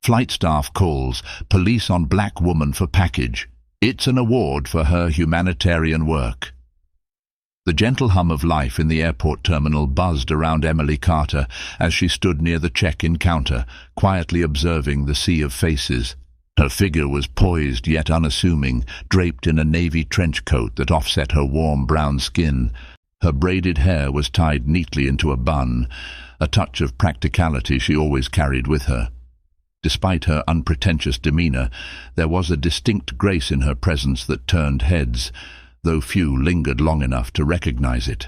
Flight staff calls, police on black woman for package. It's an award for her humanitarian work. The gentle hum of life in the airport terminal buzzed around Emily Carter as she stood near the check-in counter, quietly observing the sea of faces. Her figure was poised yet unassuming, draped in a navy trench coat that offset her warm brown skin. Her braided hair was tied neatly into a bun, a touch of practicality she always carried with her. Despite her unpretentious demeanor, there was a distinct grace in her presence that turned heads, though few lingered long enough to recognize it.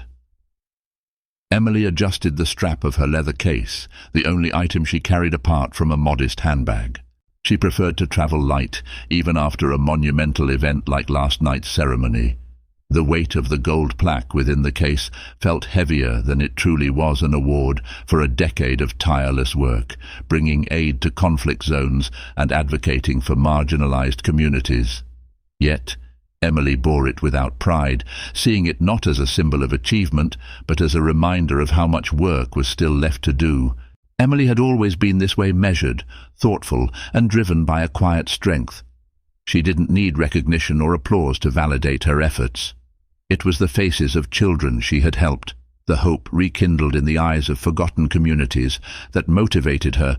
Emily adjusted the strap of her leather case, the only item she carried apart from a modest handbag. She preferred to travel light, even after a monumental event like last night's ceremony. The weight of the gold plaque within the case felt heavier than it truly was an award for a decade of tireless work, bringing aid to conflict zones and advocating for marginalized communities. Yet, Emily bore it without pride, seeing it not as a symbol of achievement, but as a reminder of how much work was still left to do. Emily had always been this way, measured, thoughtful, and driven by a quiet strength. She didn't need recognition or applause to validate her efforts. It was the faces of children she had helped, the hope rekindled in the eyes of forgotten communities, that motivated her.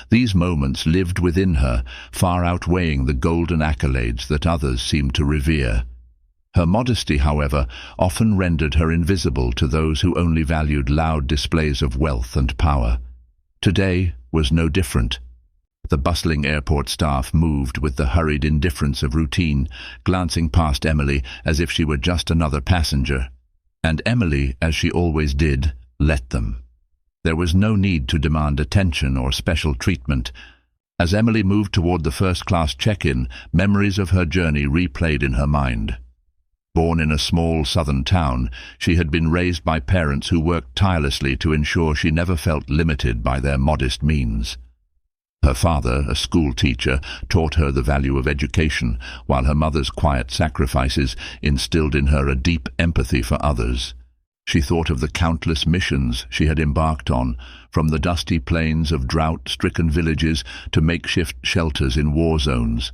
These moments lived within her, far outweighing the golden accolades that others seemed to revere. Her modesty, however, often rendered her invisible to those who only valued loud displays of wealth and power. Today was no different. The bustling airport staff moved with the hurried indifference of routine, glancing past Emily as if she were just another passenger. And Emily, as she always did, let them. There was no need to demand attention or special treatment. As Emily moved toward the first-class check-in, memories of her journey replayed in her mind. Born in a small southern town, she had been raised by parents who worked tirelessly to ensure she never felt limited by their modest means. Her father, a school teacher, taught her the value of education, while her mother's quiet sacrifices instilled in her a deep empathy for others. She thought of the countless missions she had embarked on, from the dusty plains of drought-stricken villages to makeshift shelters in war zones.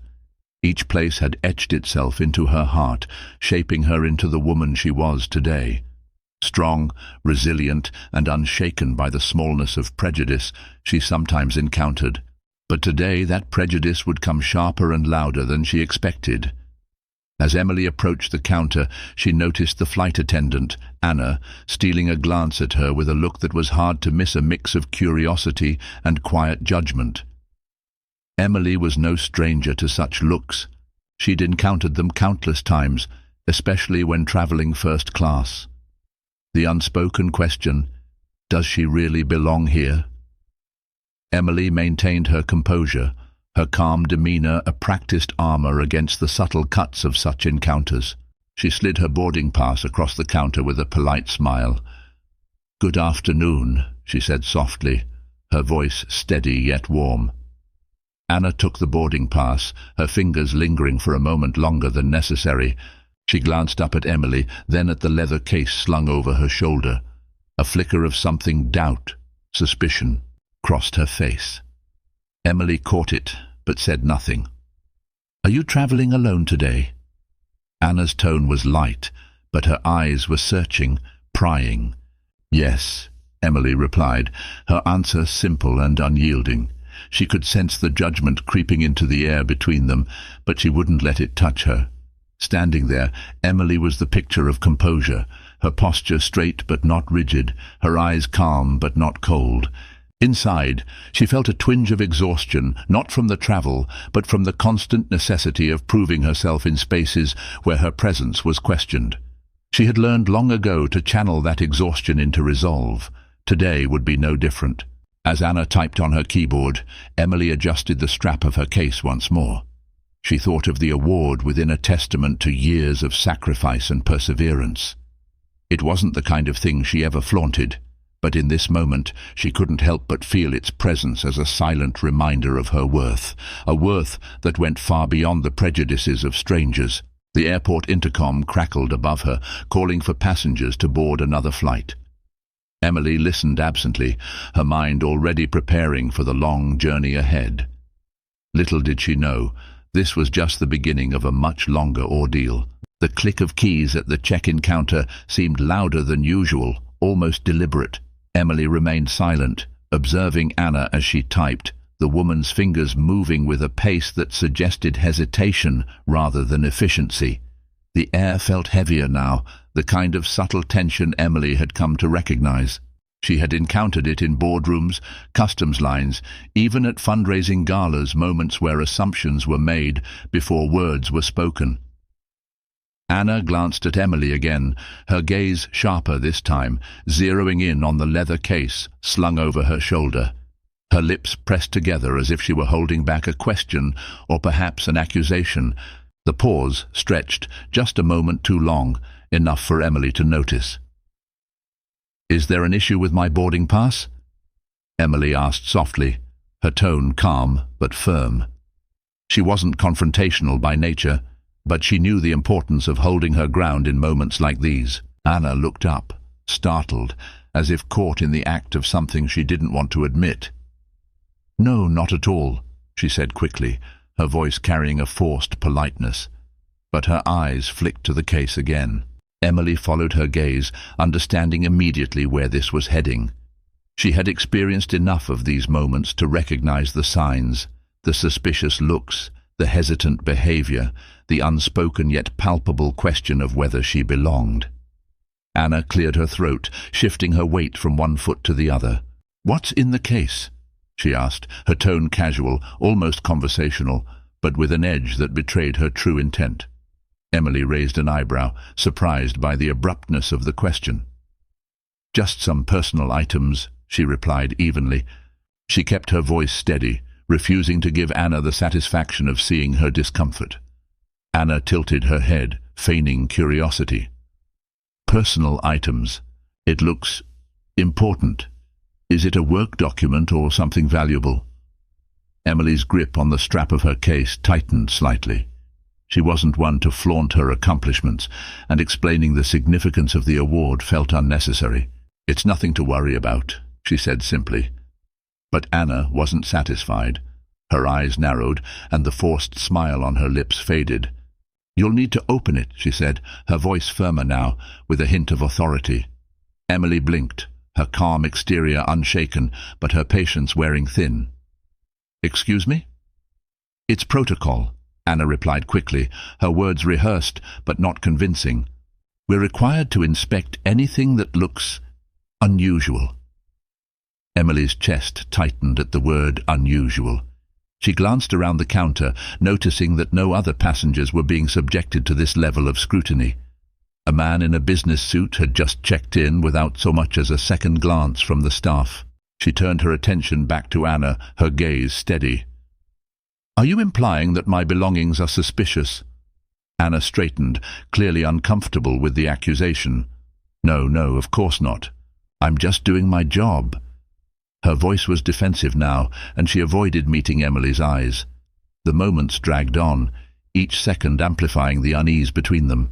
Each place had etched itself into her heart, shaping her into the woman she was today. Strong, resilient, and unshaken by the smallness of prejudice she sometimes encountered. But today that prejudice would come sharper and louder than she expected. As Emily approached the counter, she noticed the flight attendant, Anna, stealing a glance at her with a look that was hard to miss, a mix of curiosity and quiet judgment. Emily was no stranger to such looks. She'd encountered them countless times, especially when traveling first class. The unspoken question, does she really belong here? Emily maintained her composure, her calm demeanor a practiced armor against the subtle cuts of such encounters. She slid her boarding pass across the counter with a polite smile. "Good afternoon," she said softly, her voice steady yet warm. Anna took the boarding pass, her fingers lingering for a moment longer than necessary. She glanced up at Emily, then at the leather case slung over her shoulder. A flicker of something, doubt, suspicion, crossed her face. Emily caught it, but said nothing. "Are you traveling alone today?" Anna's tone was light, but her eyes were searching, prying. "Yes," Emily replied, her answer simple and unyielding. She could sense the judgment creeping into the air between them, but she wouldn't let it touch her. Standing there, Emily was the picture of composure, her posture straight but not rigid, her eyes calm but not cold. Inside, she felt a twinge of exhaustion, not from the travel, but from the constant necessity of proving herself in spaces where her presence was questioned. She had learned long ago to channel that exhaustion into resolve. Today would be no different. As Anna typed on her keyboard, Emily adjusted the strap of her case once more. She thought of the award within a testament to years of sacrifice and perseverance. It wasn't the kind of thing she ever flaunted, but in this moment she couldn't help but feel its presence as a silent reminder of her worth, a worth that went far beyond the prejudices of strangers. The airport intercom crackled above her, calling for passengers to board another flight. Emily listened absently, her mind already preparing for the long journey ahead. Little did she know, this was just the beginning of a much longer ordeal. The click of keys at the check-in counter seemed louder than usual, almost deliberate. Emily remained silent, observing Anna as she typed, the woman's fingers moving with a pace that suggested hesitation rather than efficiency. The air felt heavier now, the kind of subtle tension Emily had come to recognize. She had encountered it in boardrooms, customs lines, even at fundraising galas, moments where assumptions were made before words were spoken. Anna glanced at Emily again, her gaze sharper this time, zeroing in on the leather case slung over her shoulder. Her lips pressed together as if she were holding back a question or perhaps an accusation. The pause stretched just a moment too long, enough for Emily to notice. "Is there an issue with my boarding pass?" Emily asked softly, her tone calm but firm. She wasn't confrontational by nature, but she knew the importance of holding her ground in moments like these. Anna looked up, startled, as if caught in the act of something she didn't want to admit. "No, not at all," she said quickly, her voice carrying a forced politeness. But her eyes flicked to the case again. Emily followed her gaze, understanding immediately where this was heading. She had experienced enough of these moments to recognize the signs, the suspicious looks, the hesitant behavior, the unspoken yet palpable question of whether she belonged. Anna cleared her throat, shifting her weight from one foot to the other. "What's in the case?" she asked, her tone casual, almost conversational, but with an edge that betrayed her true intent. Emily raised an eyebrow, surprised by the abruptness of the question. "Just some personal items," she replied evenly. She kept her voice steady, refusing to give Anna the satisfaction of seeing her discomfort. Anna tilted her head, feigning curiosity. "Personal items. It looks important. Is it a work document or something valuable?" Emily's grip on the strap of her case tightened slightly. She wasn't one to flaunt her accomplishments, and explaining the significance of the award felt unnecessary. "It's nothing to worry about," she said simply. But Anna wasn't satisfied. Her eyes narrowed, and the forced smile on her lips faded. "You'll need to open it," she said, her voice firmer now, with a hint of authority. Emily blinked, her calm exterior unshaken, but her patience wearing thin. "Excuse me?" "It's protocol," Anna replied quickly, her words rehearsed but not convincing. "We're required to inspect anything that looks unusual." Emily's chest tightened at the word unusual. She glanced around the counter, noticing that no other passengers were being subjected to this level of scrutiny. A man in a business suit had just checked in without so much as a second glance from the staff. She turned her attention back to Anna, her gaze steady. "Are you implying that my belongings are suspicious?" Anna straightened, clearly uncomfortable with the accusation. No, of course not. I'm just doing my job." Her voice was defensive now, and she avoided meeting Emily's eyes. The moments dragged on, each second amplifying the unease between them.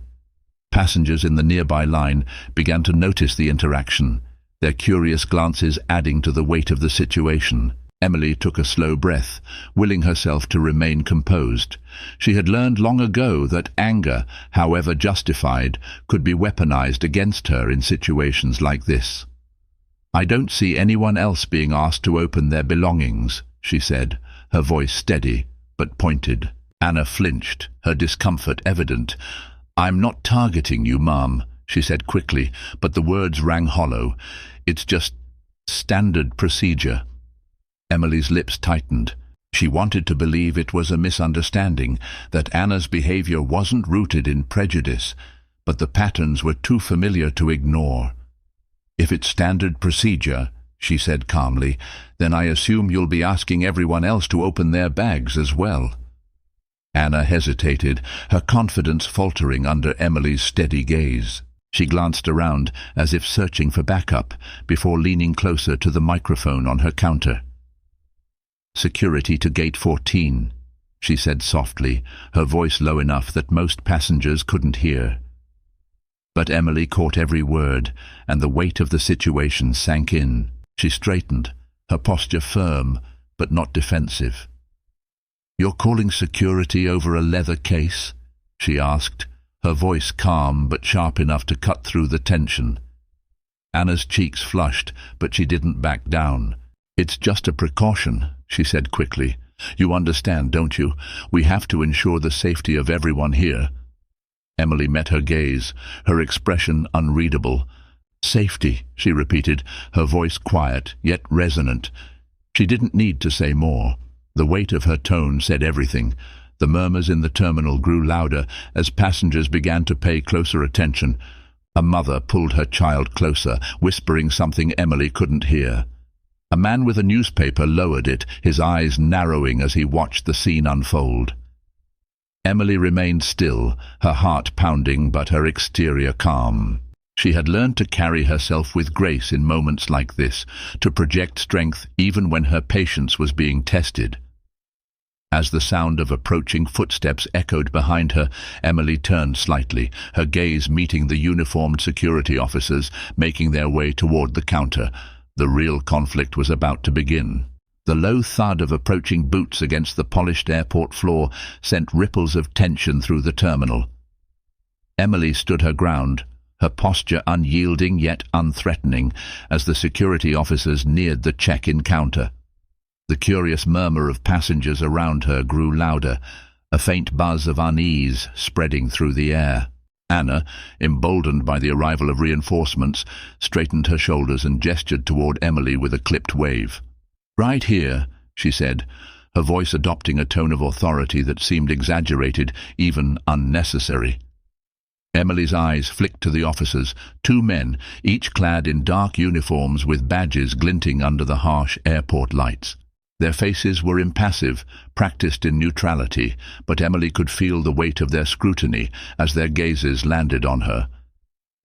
Passengers in the nearby line began to notice the interaction, their curious glances adding to the weight of the situation. Emily took a slow breath, willing herself to remain composed. She had learned long ago that anger, however justified, could be weaponized against her in situations like this. "I don't see anyone else being asked to open their belongings," she said, her voice steady but pointed. Anna flinched, her discomfort evident. "I'm not targeting you, Ma'am," she said quickly, but the words rang hollow. "It's just standard procedure." Emily's lips tightened. She wanted to believe it was a misunderstanding, that Anna's behavior wasn't rooted in prejudice, but the patterns were too familiar to ignore. "If it's standard procedure," she said calmly, "then I assume you'll be asking everyone else to open their bags as well." Anna hesitated, her confidence faltering under Emily's steady gaze. She glanced around, as if searching for backup, before leaning closer to the microphone on her counter. "Security to gate 14, she said softly, her voice low enough that most passengers couldn't hear. But Emily caught every word, and the weight of the situation sank in. She straightened, her posture firm but not defensive. "You're calling security over a leather case?" she asked, her voice calm but sharp enough to cut through the tension. Anna's cheeks flushed, but she didn't back down. "It's just a precaution," she said quickly. "You understand, don't you? We have to ensure the safety of everyone here." Emily met her gaze, her expression unreadable. "Safety," she repeated, her voice quiet, yet resonant. She didn't need to say more. The weight of her tone said everything. The murmurs in the terminal grew louder as passengers began to pay closer attention. A mother pulled her child closer, whispering something Emily couldn't hear. A man with a newspaper lowered it, his eyes narrowing as he watched the scene unfold. Emily remained still, her heart pounding but her exterior calm. She had learned to carry herself with grace in moments like this, to project strength even when her patience was being tested. As the sound of approaching footsteps echoed behind her, Emily turned slightly, her gaze meeting the uniformed security officers making their way toward the counter. The real conflict was about to begin. The low thud of approaching boots against the polished airport floor sent ripples of tension through the terminal. Emily stood her ground, her posture unyielding yet unthreatening, as the security officers neared the check-in counter. The curious murmur of passengers around her grew louder, a faint buzz of unease spreading through the air. Anna, emboldened by the arrival of reinforcements, straightened her shoulders and gestured toward Emily with a clipped wave. "Right here," she said, her voice adopting a tone of authority that seemed exaggerated, even unnecessary. Emily's eyes flicked to the officers, two men, each clad in dark uniforms with badges glinting under the harsh airport lights. Their faces were impassive, practiced in neutrality, but Emily could feel the weight of their scrutiny as their gazes landed on her.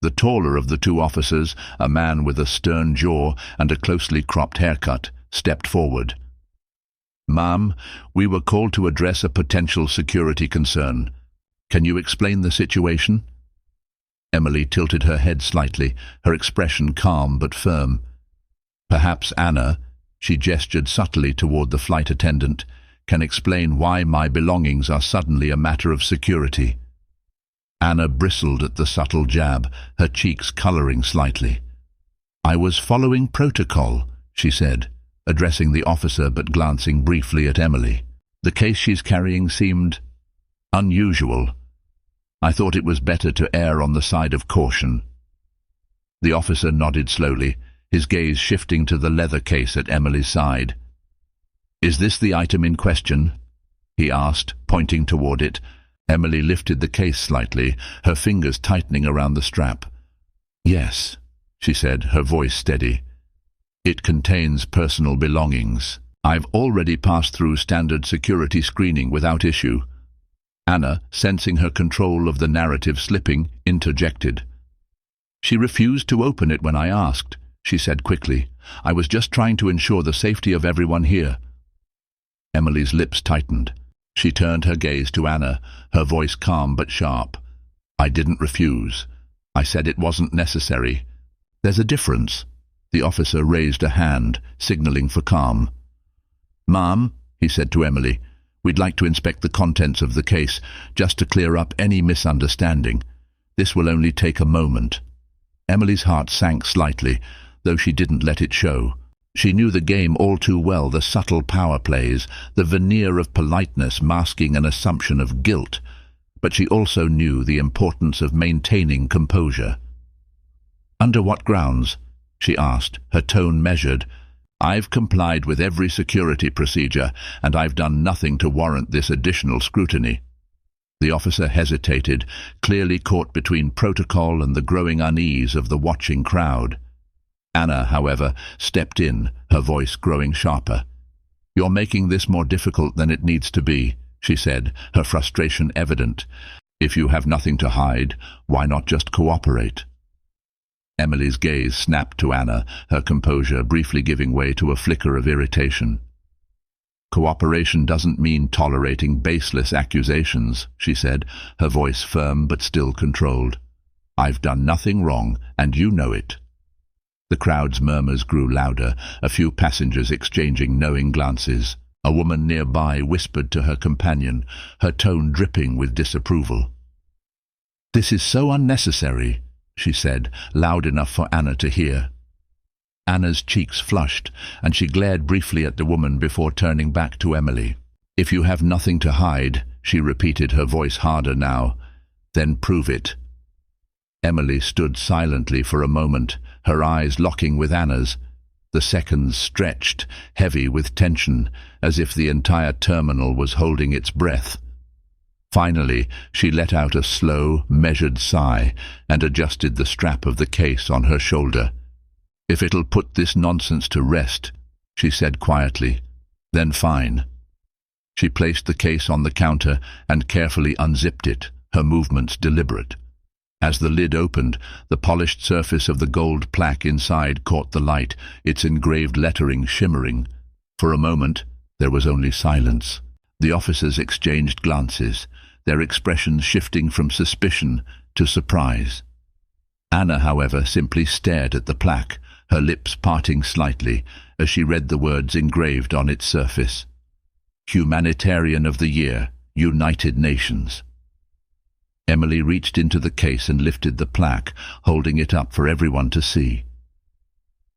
The taller of the two officers, a man with a stern jaw and a closely cropped haircut, stepped forward. "Ma'am, we were called to address a potential security concern. Can you explain the situation?" Emily tilted her head slightly, her expression calm but firm. "Perhaps Anna," she gestured subtly toward the flight attendant, "can explain why my belongings are suddenly a matter of security." Anna bristled at the subtle jab, her cheeks coloring slightly. "I was following protocol," she said, addressing the officer but glancing briefly at Emily. "The case she's carrying seemed unusual. I thought it was better to err on the side of caution." The officer nodded slowly, his gaze shifting to the leather case at Emily's side. "Is this the item in question?" he asked, pointing toward it. Emily lifted the case slightly, her fingers tightening around the strap. "Yes," she said, her voice steady. "It contains personal belongings. I've already passed through standard security screening without issue." Anna, sensing her control of the narrative slipping, interjected. "She refused to open it when I asked," she said quickly. "I was just trying to ensure the safety of everyone here." Emily's lips tightened. She turned her gaze to Anna, her voice calm but sharp. "I didn't refuse. I said it wasn't necessary. There's a difference." The officer raised a hand, signaling for calm. "Ma'am," he said to Emily, "we'd like to inspect the contents of the case, just to clear up any misunderstanding. This will only take a moment." Emily's heart sank slightly, though she didn't let it show. She knew the game all too well, the subtle power plays, the veneer of politeness masking an assumption of guilt. But she also knew the importance of maintaining composure. "Under what grounds?" she asked, her tone measured. "I've complied with every security procedure, and I've done nothing to warrant this additional scrutiny." The officer hesitated, clearly caught between protocol and the growing unease of the watching crowd. Anna, however, stepped in, her voice growing sharper. "You're making this more difficult than it needs to be," she said, her frustration evident. "If you have nothing to hide, why not just cooperate?" Emily's gaze snapped to Anna, her composure briefly giving way to a flicker of irritation. "Cooperation doesn't mean tolerating baseless accusations," she said, her voice firm but still controlled. "I've done nothing wrong, and you know it." The crowd's murmurs grew louder, a few passengers exchanging knowing glances. A woman nearby whispered to her companion, her tone dripping with disapproval. "This is so unnecessary," she said, loud enough for Anna to hear. Anna's cheeks flushed, and she glared briefly at the woman before turning back to Emily. "If you have nothing to hide," she repeated, her voice harder now, "then prove it." Emily stood silently for a moment, her eyes locking with Anna's. The seconds stretched, heavy with tension, as if the entire terminal was holding its breath. Finally, she let out a slow, measured sigh and adjusted the strap of the case on her shoulder. "If it'll put this nonsense to rest," she said quietly, "then fine." She placed the case on the counter and carefully unzipped it, her movements deliberate. As the lid opened, the polished surface of the gold plaque inside caught the light, its engraved lettering shimmering. For a moment, there was only silence. The officers exchanged glances, their expressions shifting from suspicion to surprise. Anna, however, simply stared at the plaque, her lips parting slightly as she read the words engraved on its surface. Humanitarian of the Year, United Nations. Emily reached into the case and lifted the plaque, holding it up for everyone to see.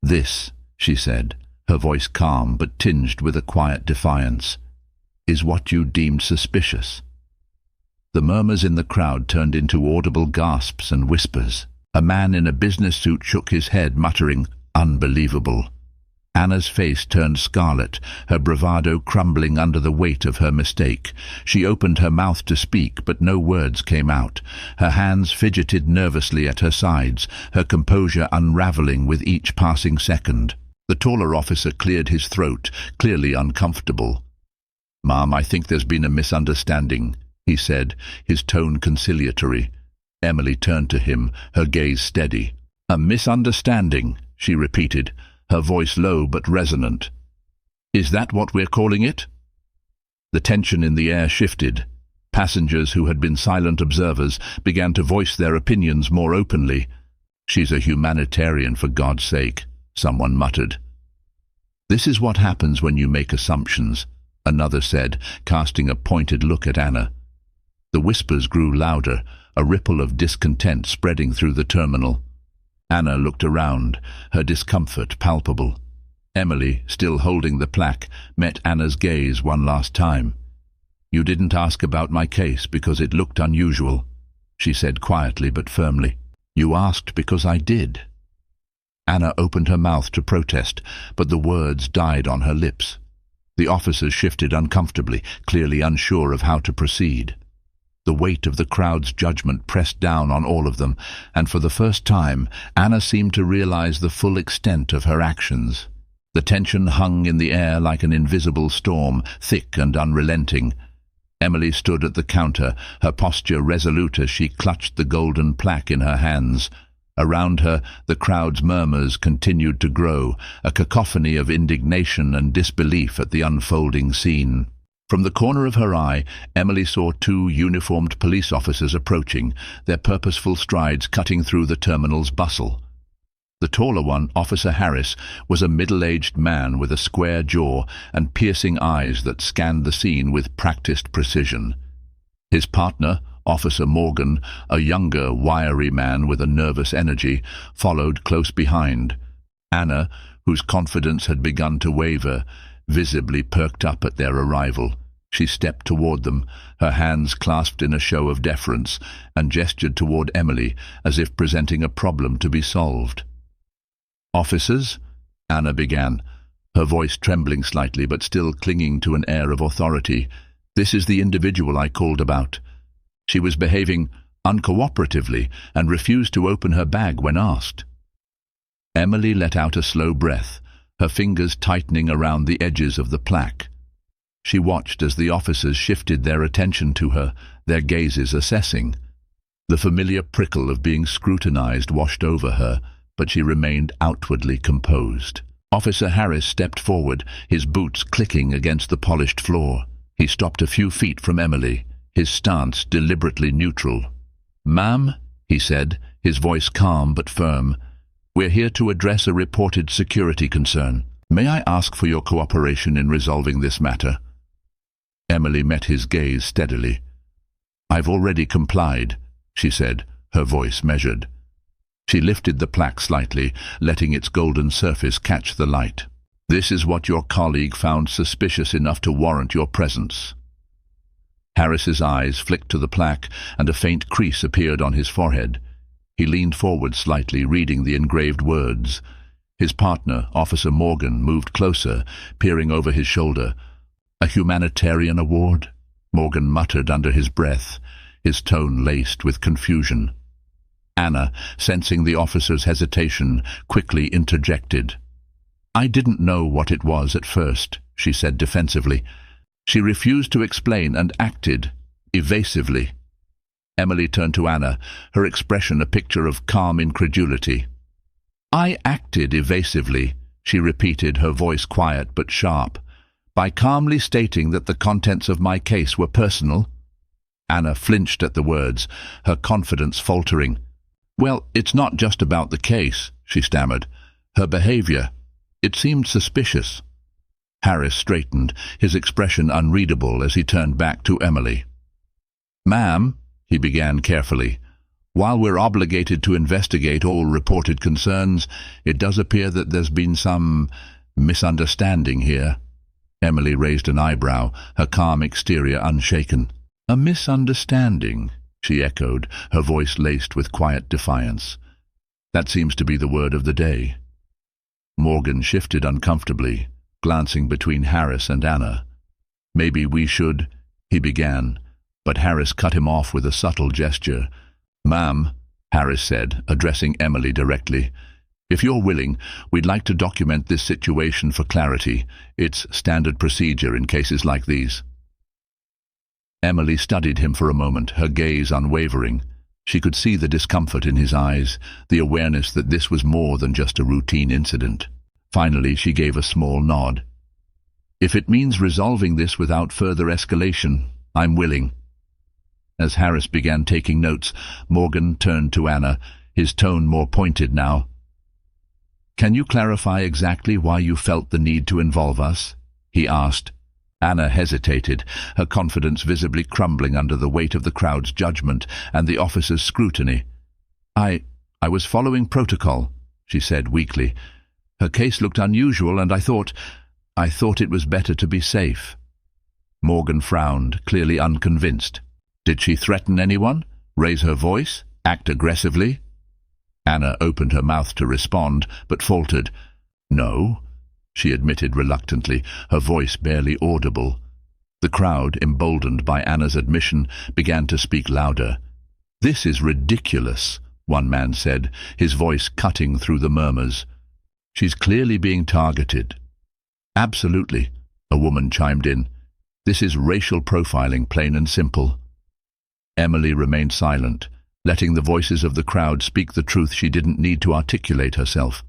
"This," she said, her voice calm but tinged with a quiet defiance, "is what you deemed suspicious." The murmurs in the crowd turned into audible gasps and whispers. A man in a business suit shook his head, muttering, "Unbelievable." Anna's face turned scarlet, her bravado crumbling under the weight of her mistake. She opened her mouth to speak, but no words came out. Her hands fidgeted nervously at her sides, her composure unraveling with each passing second. The taller officer cleared his throat, clearly uncomfortable. "Ma'am, I think there's been a misunderstanding," he said, his tone conciliatory. Emily turned to him, her gaze steady. "A misunderstanding," she repeated, her voice low but resonant. "Is that what we're calling it?" The tension in the air shifted. Passengers who had been silent observers began to voice their opinions more openly. "She's a humanitarian, for God's sake," someone muttered. "This is what happens when you make assumptions," another said, casting a pointed look at Anna. The whispers grew louder, a ripple of discontent spreading through the terminal. Anna looked around, her discomfort palpable. Emily, still holding the plaque, met Anna's gaze one last time. "You didn't ask about my case because it looked unusual," she said quietly but firmly. "You asked because I did." Anna opened her mouth to protest, but the words died on her lips. The officers shifted uncomfortably, clearly unsure of how to proceed. The weight of the crowd's judgment pressed down on all of them, and for the first time, Anna seemed to realize the full extent of her actions. The tension hung in the air like an invisible storm, thick and unrelenting. Emily stood at the counter, her posture resolute as she clutched the golden plaque in her hands. Around her, the crowd's murmurs continued to grow, a cacophony of indignation and disbelief at the unfolding scene. From the corner of her eye, Emily saw two uniformed police officers approaching, their purposeful strides cutting through the terminal's bustle. The taller one, Officer Harris, was a middle-aged man with a square jaw and piercing eyes that scanned the scene with practiced precision. His partner, Officer Morgan, a younger, wiry man with a nervous energy, followed close behind. Anna, whose confidence had begun to waver, visibly perked up at their arrival. She stepped toward them, her hands clasped in a show of deference, and gestured toward Emily as if presenting a problem to be solved. "Officers," Anna began, her voice trembling slightly but still clinging to an air of authority, "this is the individual I called about. She was behaving uncooperatively and refused to open her bag when asked." Emily let out a slow breath, her fingers tightening around the edges of the plaque. She watched as the officers shifted their attention to her, their gazes assessing. The familiar prickle of being scrutinized washed over her, but she remained outwardly composed. Officer Harris stepped forward, his boots clicking against the polished floor. He stopped a few feet from Emily, his stance deliberately neutral. "Ma'am," he said, his voice calm but firm, "we're here to address a reported security concern." May I ask for your cooperation in resolving this matter? Emily met his gaze steadily. I've already complied, she said, her voice measured. She lifted the plaque slightly, letting its golden surface catch the light. This is what your colleague found suspicious enough to warrant your presence. Harris's eyes flicked to the plaque, and a faint crease appeared on his forehead. He leaned forward slightly, reading the engraved words. His partner, Officer Morgan, moved closer, peering over his shoulder. A humanitarian award? Morgan muttered under his breath, his tone laced with confusion. Anna, sensing the officer's hesitation, quickly interjected. I didn't know what it was at first, she said defensively. She refused to explain and acted evasively. Emily turned to Anna, her expression a picture of calm incredulity. I acted evasively, she repeated, her voice quiet but sharp, by calmly stating that the contents of my case were personal. Anna flinched at the words, her confidence faltering. Well, it's not just about the case, she stammered. Her behavior. It seemed suspicious. Harris straightened, his expression unreadable as he turned back to Emily. Ma'am, he began carefully, while we're obligated to investigate all reported concerns, it does appear that there's been some misunderstanding here. Emily raised an eyebrow, her calm exterior unshaken. A misunderstanding, she echoed, her voice laced with quiet defiance. That seems to be the word of the day. Morgan shifted uncomfortably, glancing between Harris and Anna. Maybe we should, he began, but Harris cut him off with a subtle gesture. Ma'am, Harris said, addressing Emily directly, if you're willing, we'd like to document this situation for clarity. It's standard procedure in cases like these. Emily studied him for a moment, her gaze unwavering. She could see the discomfort in his eyes, the awareness that this was more than just a routine incident. Finally, she gave a small nod. If it means resolving this without further escalation, I'm willing. As Harris began taking notes, Morgan turned to Anna, his tone more pointed now. Can you clarify exactly why you felt the need to involve us? He asked. Anna hesitated, her confidence visibly crumbling under the weight of the crowd's judgment and the officer's scrutiny. I was following protocol, she said weakly. Her case looked unusual, and I thought it was better to be safe. Morgan frowned, clearly unconvinced. Did she threaten anyone? Raise her voice? Act aggressively? Anna opened her mouth to respond, but faltered. No, she admitted reluctantly, her voice barely audible. The crowd, emboldened by Anna's admission, began to speak louder. This is ridiculous, one man said, his voice cutting through the murmurs. She's clearly being targeted. Absolutely, a woman chimed in. This is racial profiling, plain and simple. Emily remained silent, letting the voices of the crowd speak the truth she didn't need to articulate herself.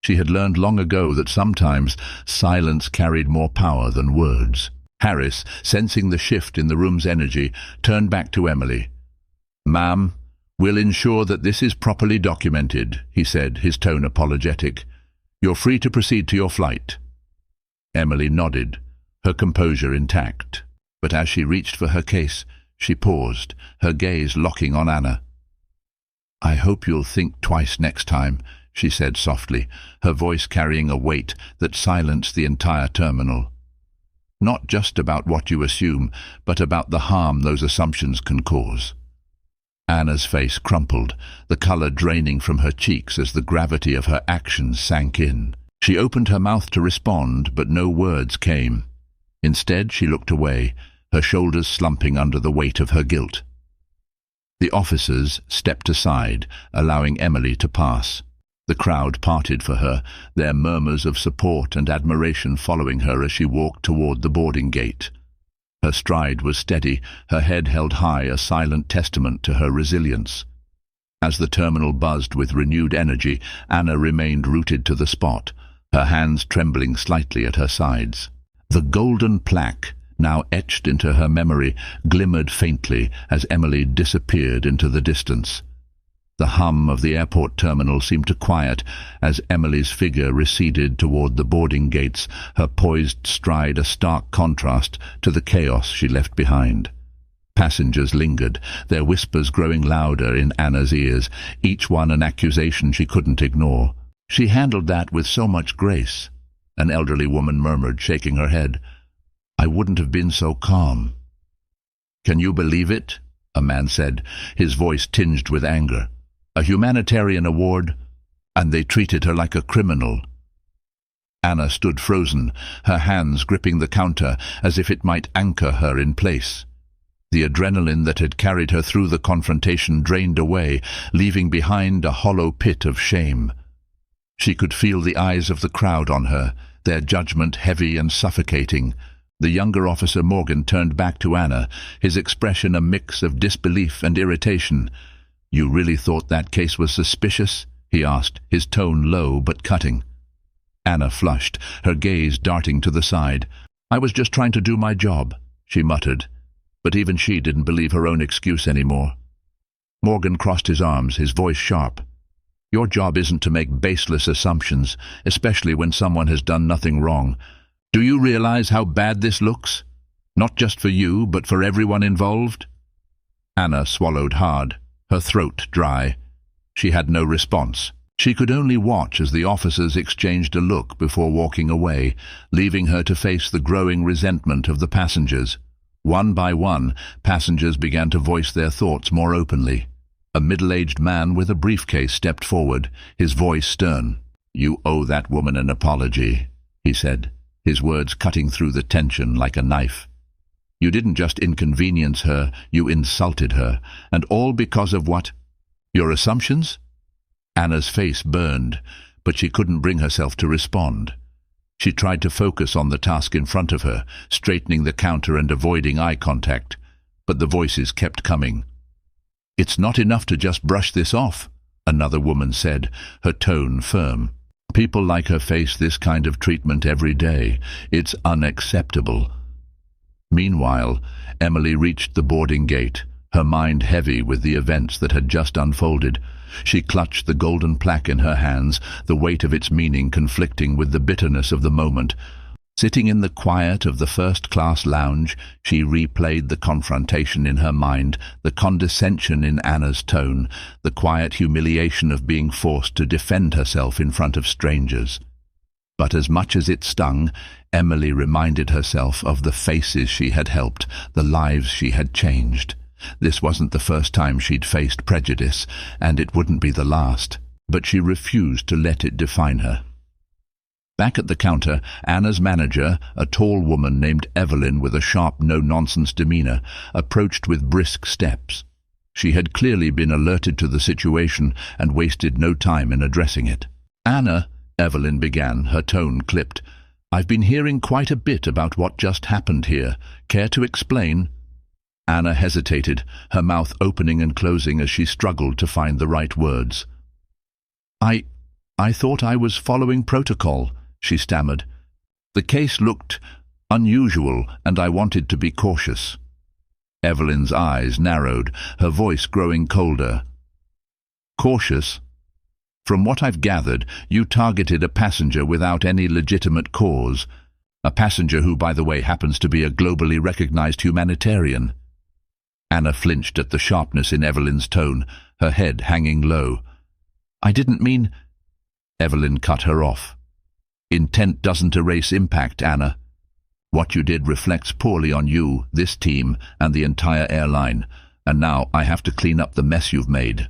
She had learned long ago that sometimes silence carried more power than words. Harris, sensing the shift in the room's energy, turned back to Emily. Ma'am, we'll ensure that this is properly documented, he said, his tone apologetic. You're free to proceed to your flight. Emily nodded, her composure intact. But as she reached for her case, she paused, her gaze locking on Anna. I hope you'll think twice next time, she said softly, her voice carrying a weight that silenced the entire terminal. Not just about what you assume, but about the harm those assumptions can cause. Anna's face crumpled, the color draining from her cheeks as the gravity of her actions sank in. She opened her mouth to respond, but no words came. Instead, she looked away, her shoulders slumping under the weight of her guilt. The officers stepped aside, allowing Emily to pass. The crowd parted for her, their murmurs of support and admiration following her as she walked toward the boarding gate. Her stride was steady, her head held high, a silent testament to her resilience. As the terminal buzzed with renewed energy, Anna remained rooted to the spot, her hands trembling slightly at her sides. The golden plaque, now etched into her memory, glimmered faintly as Emily disappeared into the distance. The hum of the airport terminal seemed to quiet as Emily's figure receded toward the boarding gates, her poised stride a stark contrast to the chaos she left behind. Passengers lingered, their whispers growing louder in Anna's ears, each one an accusation she couldn't ignore. She handled that with so much grace. An elderly woman murmured, shaking her head, "I wouldn't have been so calm." "Can you believe it?" a man said, his voice tinged with anger. "A humanitarian award, and they treated her like a criminal." Anna stood frozen, her hands gripping the counter as if it might anchor her in place. The adrenaline that had carried her through the confrontation drained away, leaving behind a hollow pit of shame. She could feel the eyes of the crowd on her, their judgment heavy and suffocating. The younger officer Morgan turned back to Anna, his expression a mix of disbelief and irritation. "You really thought that case was suspicious?" he asked, his tone low but cutting. Anna flushed, her gaze darting to the side. "I was just trying to do my job," she muttered. But even she didn't believe her own excuse anymore. Morgan crossed his arms, his voice sharp. "Your job isn't to make baseless assumptions, especially when someone has done nothing wrong. Do you realize how bad this looks? Not just for you, but for everyone involved?" Anna swallowed hard, her throat dry. She had no response. She could only watch as the officers exchanged a look before walking away, leaving her to face the growing resentment of the passengers. One by one, passengers began to voice their thoughts more openly. A middle-aged man with a briefcase stepped forward, his voice stern. "You owe that woman an apology," he said, his words cutting through the tension like a knife. "You didn't just inconvenience her, you insulted her, and all because of what? Your assumptions?" Anna's face burned, but she couldn't bring herself to respond. She tried to focus on the task in front of her, straightening the counter and avoiding eye contact, but the voices kept coming. "It's not enough to just brush this off," another woman said, her tone firm. "People like her face this kind of treatment every day. It's unacceptable." Meanwhile, Emily reached the boarding gate, her mind heavy with the events that had just unfolded. She clutched the golden plaque in her hands, the weight of its meaning conflicting with the bitterness of the moment. Sitting in the quiet of the first-class lounge, she replayed the confrontation in her mind, the condescension in Anna's tone, the quiet humiliation of being forced to defend herself in front of strangers. But as much as it stung, Emily reminded herself of the faces she had helped, the lives she had changed. This wasn't the first time she'd faced prejudice, and it wouldn't be the last, but she refused to let it define her. Back at the counter, Anna's manager, a tall woman named Evelyn with a sharp, no-nonsense demeanor, approached with brisk steps. She had clearly been alerted to the situation and wasted no time in addressing it. "Anna," Evelyn began, her tone clipped, "I've been hearing quite a bit about what just happened here. Care to explain?" Anna hesitated, her mouth opening and closing as she struggled to find the right words. I thought I was following protocol," she stammered. "The case looked unusual, and I wanted to be cautious." Evelyn's eyes narrowed, her voice growing colder. "Cautious? From what I've gathered, you targeted a passenger without any legitimate cause. A passenger who, by the way, happens to be a globally recognized humanitarian." Anna flinched at the sharpness in Evelyn's tone, her head hanging low. "I didn't mean—" Evelyn cut her off. "Intent doesn't erase impact, Anna. What you did reflects poorly on you, this team, and the entire airline, and now I have to clean up the mess you've made."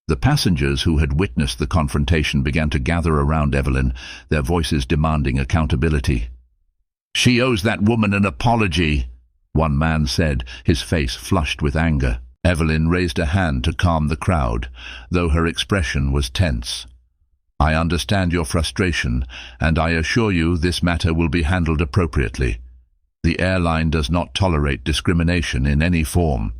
The passengers who had witnessed the confrontation began to gather around Evelyn, their voices demanding accountability. "She owes that woman an apology," one man said, his face flushed with anger. Evelyn raised a hand to calm the crowd, though her expression was tense. "I understand your frustration, and I assure you this matter will be handled appropriately. The airline does not tolerate discrimination in any form."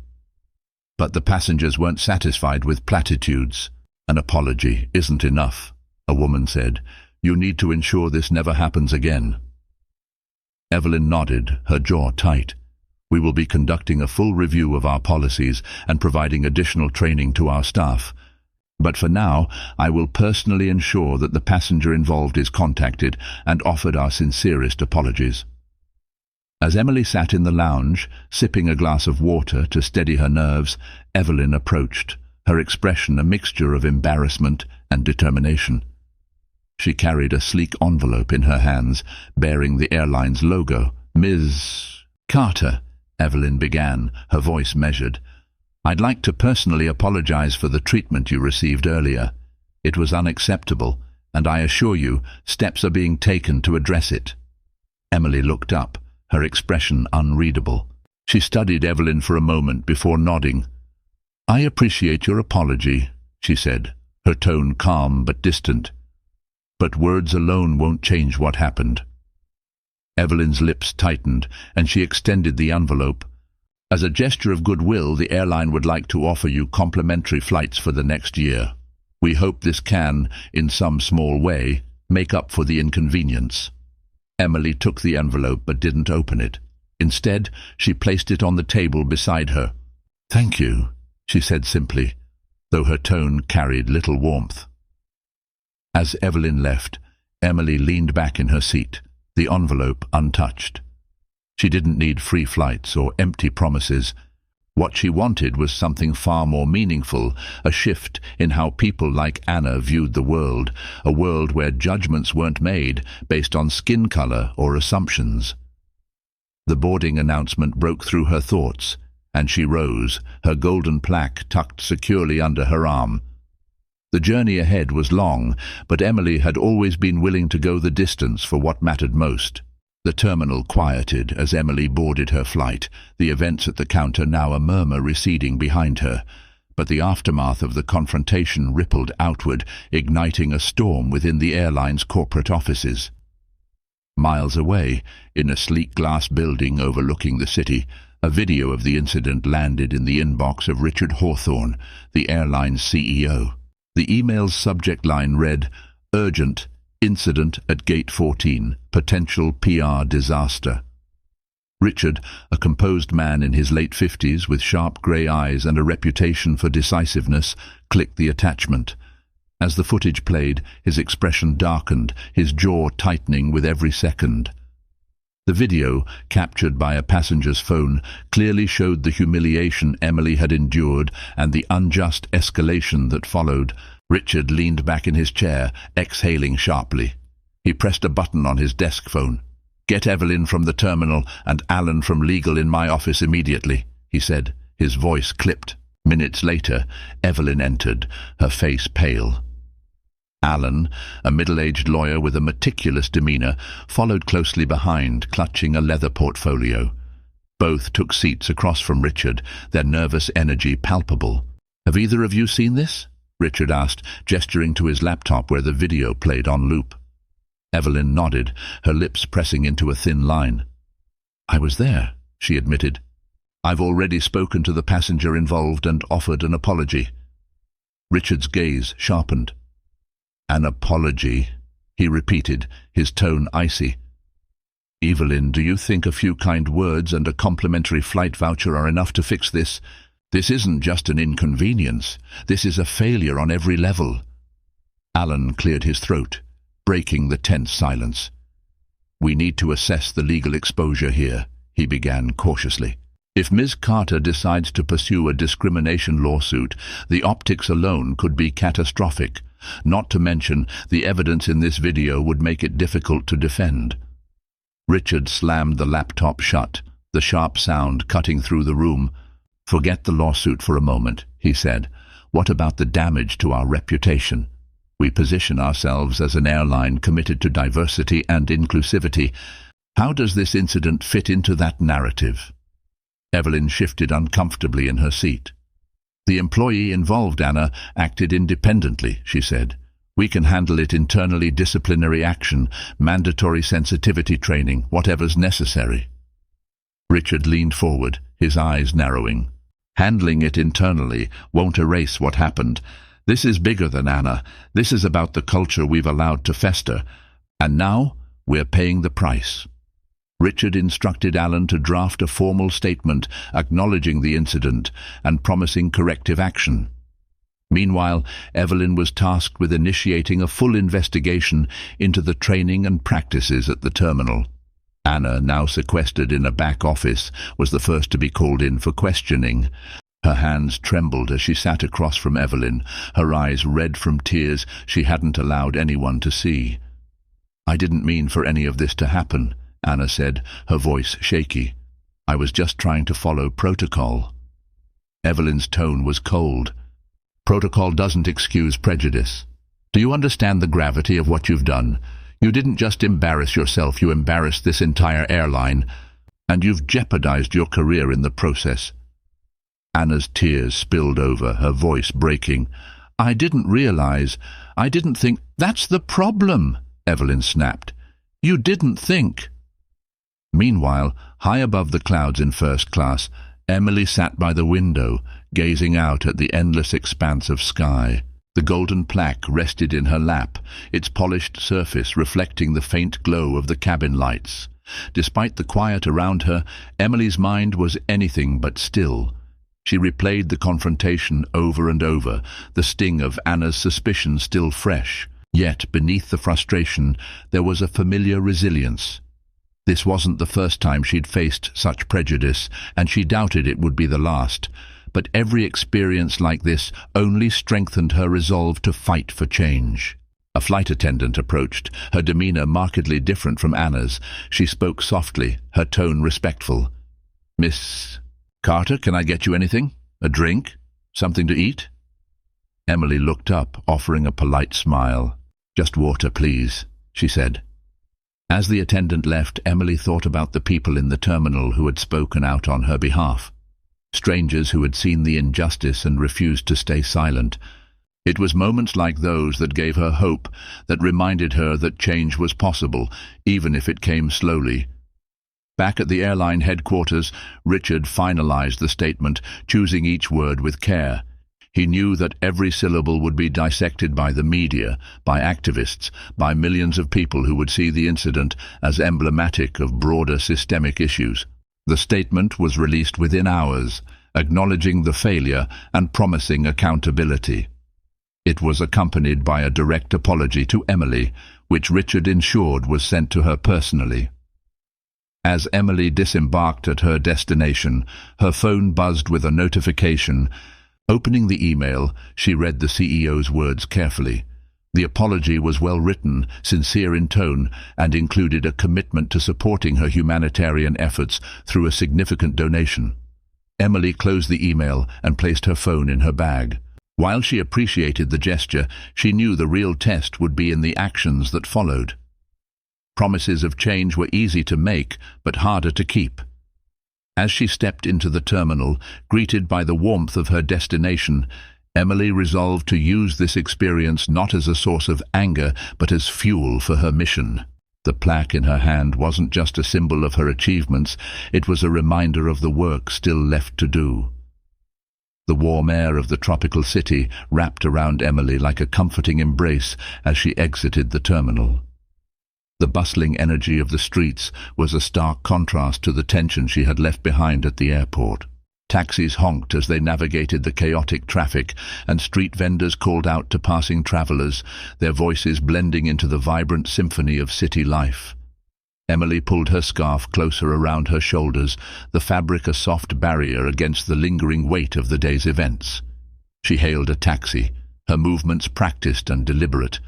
But the passengers weren't satisfied with platitudes. "An apology isn't enough," a woman said. "You need to ensure this never happens again." Evelyn nodded, her jaw tight. "We will be conducting a full review of our policies and providing additional training to our staff. But for now, I will personally ensure that the passenger involved is contacted and offered our sincerest apologies." As Emily sat in the lounge, sipping a glass of water to steady her nerves, Evelyn approached, her expression a mixture of embarrassment and determination. She carried a sleek envelope in her hands, bearing the airline's logo. "Ms. Carter," Evelyn began, her voice measured, "I'd like to personally apologize for the treatment you received earlier. It was unacceptable, and I assure you, steps are being taken to address it." Emily looked up, her expression unreadable. She studied Evelyn for a moment before nodding. "I appreciate your apology," she said, her tone calm but distant. "But words alone won't change what happened." Evelyn's lips tightened, and she extended the envelope. "As a gesture of goodwill, the airline would like to offer you complimentary flights for the next year. We hope this can, in some small way, make up for the inconvenience." Emily took the envelope but didn't open it. Instead, she placed it on the table beside her. "Thank you," she said simply, though her tone carried little warmth. As Evelyn left, Emily leaned back in her seat, the envelope untouched. She didn't need free flights or empty promises. What she wanted was something far more meaningful, a shift in how people like Anna viewed the world, a world where judgments weren't made based on skin color or assumptions. The boarding announcement broke through her thoughts, and she rose, her golden plaque tucked securely under her arm. The journey ahead was long, but Emily had always been willing to go the distance for what mattered most. The terminal quieted as Emily boarded her flight, the events at the counter now a murmur receding behind her. But the aftermath of the confrontation rippled outward, igniting a storm within the airline's corporate offices. Miles away, in a sleek glass building overlooking the city, a video of the incident landed in the inbox of Richard Hawthorne, the airline's CEO. The email's subject line read, "Urgent, Incident at Gate 14, Potential PR Disaster." Richard, a composed man in his late 50s with sharp grey eyes and a reputation for decisiveness, clicked the attachment. As the footage played, his expression darkened, his jaw tightening with every second. The video, captured by a passenger's phone, clearly showed the humiliation Emily had endured and the unjust escalation that followed. Richard leaned back in his chair, exhaling sharply. He pressed a button on his desk phone. "Get Evelyn from the terminal and Alan from legal in my office immediately," he said, his voice clipped. Minutes later, Evelyn entered, her face pale. Alan, a middle-aged lawyer with a meticulous demeanor, followed closely behind, clutching a leather portfolio. Both took seats across from Richard, their nervous energy palpable. "Have either of you seen this?" Richard asked, gesturing to his laptop where the video played on loop. Evelyn nodded, her lips pressing into a thin line. "I was there," she admitted. "I've already spoken to the passenger involved and offered an apology." Richard's gaze sharpened. "An apology," he repeated, his tone icy. "Evelyn, do you think a few kind words and a complimentary flight voucher are enough to fix this? This isn't just an inconvenience. This is a failure on every level." Alan cleared his throat, breaking the tense silence. "We need to assess the legal exposure here," he began cautiously. "If Ms. Carter decides to pursue a discrimination lawsuit, the optics alone could be catastrophic. Not to mention, the evidence in this video would make it difficult to defend." Richard slammed the laptop shut, the sharp sound cutting through the room. "Forget the lawsuit for a moment," he said. "What about the damage to our reputation? We position ourselves as an airline committed to diversity and inclusivity. How does this incident fit into that narrative?" Evelyn shifted uncomfortably in her seat. "The employee involved, Anna, acted independently," she said. "We can handle it internally, disciplinary action, mandatory sensitivity training, whatever's necessary." Richard leaned forward, his eyes narrowing. "Handling it internally won't erase what happened. This is bigger than Anna. This is about the culture we've allowed to fester. And now we're paying the price." Richard instructed Alan to draft a formal statement acknowledging the incident and promising corrective action. Meanwhile, Evelyn was tasked with initiating a full investigation into the training and practices at the terminal. Anna, now sequestered in a back office, was the first to be called in for questioning. Her hands trembled as she sat across from Evelyn, her eyes red from tears she hadn't allowed anyone to see. "I didn't mean for any of this to happen," Anna said, her voice shaky. "I was just trying to follow protocol." Evelyn's tone was cold. "Protocol doesn't excuse prejudice. Do you understand the gravity of what you've done? You didn't just embarrass yourself, you embarrassed this entire airline, and you've jeopardized your career in the process." Anna's tears spilled over, her voice breaking. "I didn't realize. I didn't think." "That's the problem," Evelyn snapped. "You didn't think." Meanwhile, high above the clouds in first class, Emily sat by the window, gazing out at the endless expanse of sky. The golden plaque rested in her lap, its polished surface reflecting the faint glow of the cabin lights. Despite the quiet around her, Emily's mind was anything but still. She replayed the confrontation over and over, the sting of Anna's suspicion still fresh. Yet, beneath the frustration, there was a familiar resilience. This wasn't the first time she'd faced such prejudice, and she doubted it would be the last. But every experience like this only strengthened her resolve to fight for change. A flight attendant approached, her demeanor markedly different from Anna's. She spoke softly, her tone respectful. "Miss Carter, can I get you anything? A drink? Something to eat?" Emily looked up, offering a polite smile. "Just water, please," she said. As the attendant left, Emily thought about the people in the terminal who had spoken out on her behalf. Strangers who had seen the injustice and refused to stay silent. It was moments like those that gave her hope, that reminded her that change was possible, even if it came slowly. Back at the airline headquarters, Richard finalized the statement, choosing each word with care. He knew that every syllable would be dissected by the media, by activists, by millions of people who would see the incident as emblematic of broader systemic issues. The statement was released within hours, acknowledging the failure and promising accountability. It was accompanied by a direct apology to Emily, which Richard ensured was sent to her personally. As Emily disembarked at her destination, her phone buzzed with a notification. Opening the email, she read the CEO's words carefully. The apology was well written, sincere in tone, and included a commitment to supporting her humanitarian efforts through a significant donation. Emily closed the email and placed her phone in her bag. While she appreciated the gesture, she knew the real test would be in the actions that followed. Promises of change were easy to make, but harder to keep. As she stepped into the terminal, greeted by the warmth of her destination, Emily resolved to use this experience not as a source of anger, but as fuel for her mission. The plaque in her hand wasn't just a symbol of her achievements, it was a reminder of the work still left to do. The warm air of the tropical city wrapped around Emily like a comforting embrace as she exited the terminal. The bustling energy of the streets was a stark contrast to the tension she had left behind at the airport. Taxis honked as they navigated the chaotic traffic, and street vendors called out to passing travelers, their voices blending into the vibrant symphony of city life. Emily pulled her scarf closer around her shoulders, the fabric a soft barrier against the lingering weight of the day's events. She hailed a taxi, her movements practiced and deliberate.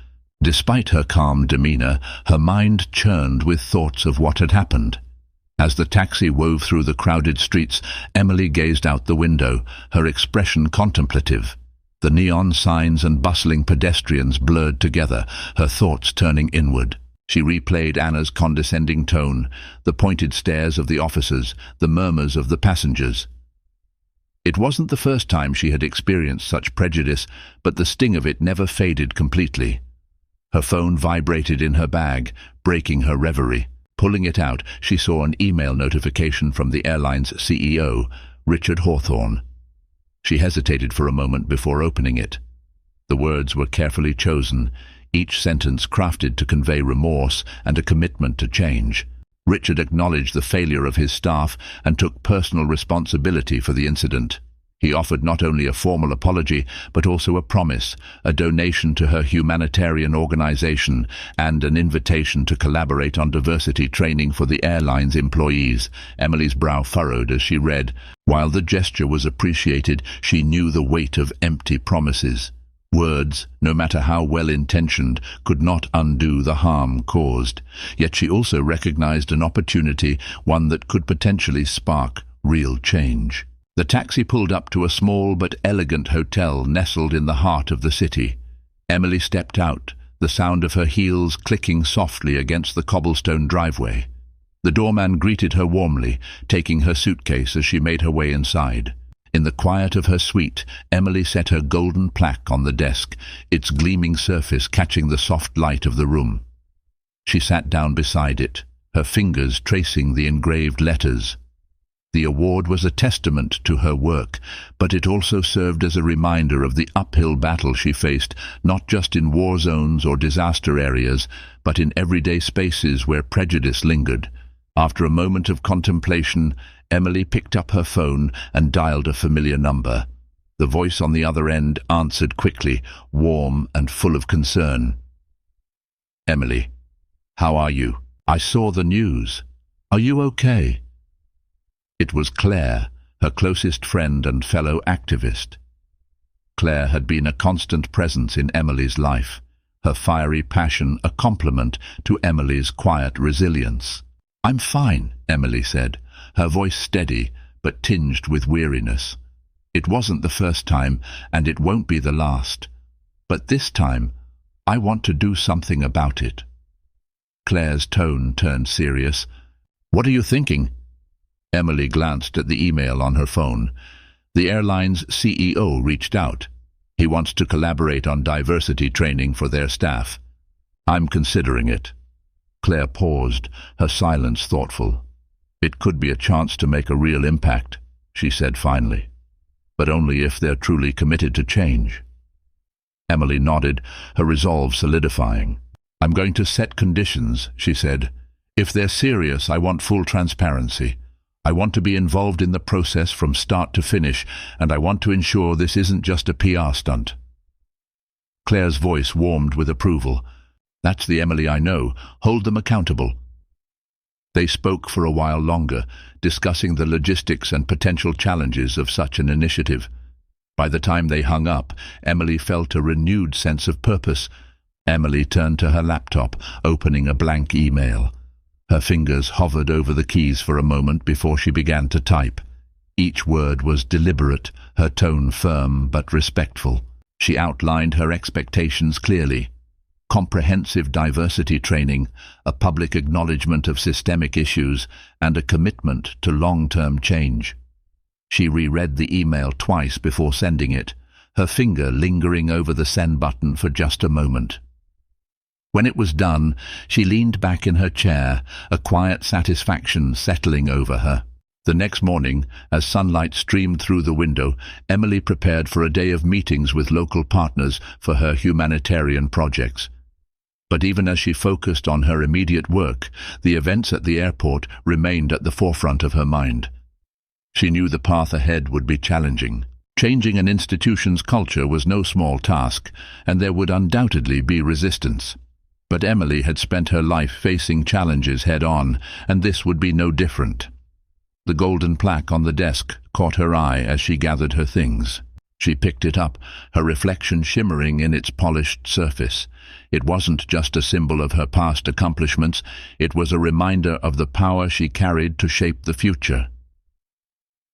Despite her calm demeanor, her mind churned with thoughts of what had happened. As the taxi wove through the crowded streets, Emily gazed out the window, her expression contemplative. The neon signs and bustling pedestrians blurred together, her thoughts turning inward. She replayed Anna's condescending tone, the pointed stares of the officers, the murmurs of the passengers. It wasn't the first time she had experienced such prejudice, but the sting of it never faded completely. Her phone vibrated in her bag, breaking her reverie. Pulling it out, she saw an email notification from the airline's CEO, Richard Hawthorne. She hesitated for a moment before opening it. The words were carefully chosen, each sentence crafted to convey remorse and a commitment to change. Richard acknowledged the failure of his staff and took personal responsibility for the incident. He offered not only a formal apology, but also a promise, a donation to her humanitarian organization, and an invitation to collaborate on diversity training for the airline's employees. Emily's brow furrowed as she read. While the gesture was appreciated, she knew the weight of empty promises. Words, no matter how well-intentioned, could not undo the harm caused. Yet she also recognized an opportunity, one that could potentially spark real change. The taxi pulled up to a small but elegant hotel nestled in the heart of the city. Emily stepped out, the sound of her heels clicking softly against the cobblestone driveway. The doorman greeted her warmly, taking her suitcase as she made her way inside. In the quiet of her suite, Emily set her golden plaque on the desk, its gleaming surface catching the soft light of the room. She sat down beside it, her fingers tracing the engraved letters. The award was a testament to her work, but it also served as a reminder of the uphill battle she faced, not just in war zones or disaster areas, but in everyday spaces where prejudice lingered. After a moment of contemplation, Emily picked up her phone and dialed a familiar number. The voice on the other end answered quickly, warm and full of concern. "Emily, how are you? I saw the news. Are you okay?" It was Claire, her closest friend and fellow activist. Claire had been a constant presence in Emily's life, her fiery passion a complement to Emily's quiet resilience. "I'm fine," Emily said, her voice steady but tinged with weariness. "It wasn't the first time, and it won't be the last. But this time, I want to do something about it." Claire's tone turned serious. "What are you thinking?" Emily glanced at the email on her phone. The airline's CEO reached out. He wants to collaborate on diversity training for their staff. "I'm considering it." Claire paused, her silence thoughtful. "It could be a chance to make a real impact," she said finally. "But only if they're truly committed to change." Emily nodded, her resolve solidifying. "I'm going to set conditions," she said. "If they're serious, I want full transparency. I want to be involved in the process from start to finish, and I want to ensure this isn't just a PR stunt." Claire's voice warmed with approval. "That's the Emily I know. Hold them accountable." They spoke for a while longer, discussing the logistics and potential challenges of such an initiative. By the time they hung up, Emily felt a renewed sense of purpose. Emily turned to her laptop, opening a blank email. Her fingers hovered over the keys for a moment before she began to type. Each word was deliberate, her tone firm but respectful. She outlined her expectations clearly. Comprehensive diversity training, a public acknowledgement of systemic issues, and a commitment to long-term change. She reread the email twice before sending it, her finger lingering over the send button for just a moment. When it was done, she leaned back in her chair, a quiet satisfaction settling over her. The next morning, as sunlight streamed through the window, Emily prepared for a day of meetings with local partners for her humanitarian projects. But even as she focused on her immediate work, the events at the airport remained at the forefront of her mind. She knew the path ahead would be challenging. Changing an institution's culture was no small task, and there would undoubtedly be resistance. But Emily had spent her life facing challenges head-on, and this would be no different. The golden plaque on the desk caught her eye as she gathered her things. She picked it up, her reflection shimmering in its polished surface. It wasn't just a symbol of her past accomplishments, it was a reminder of the power she carried to shape the future.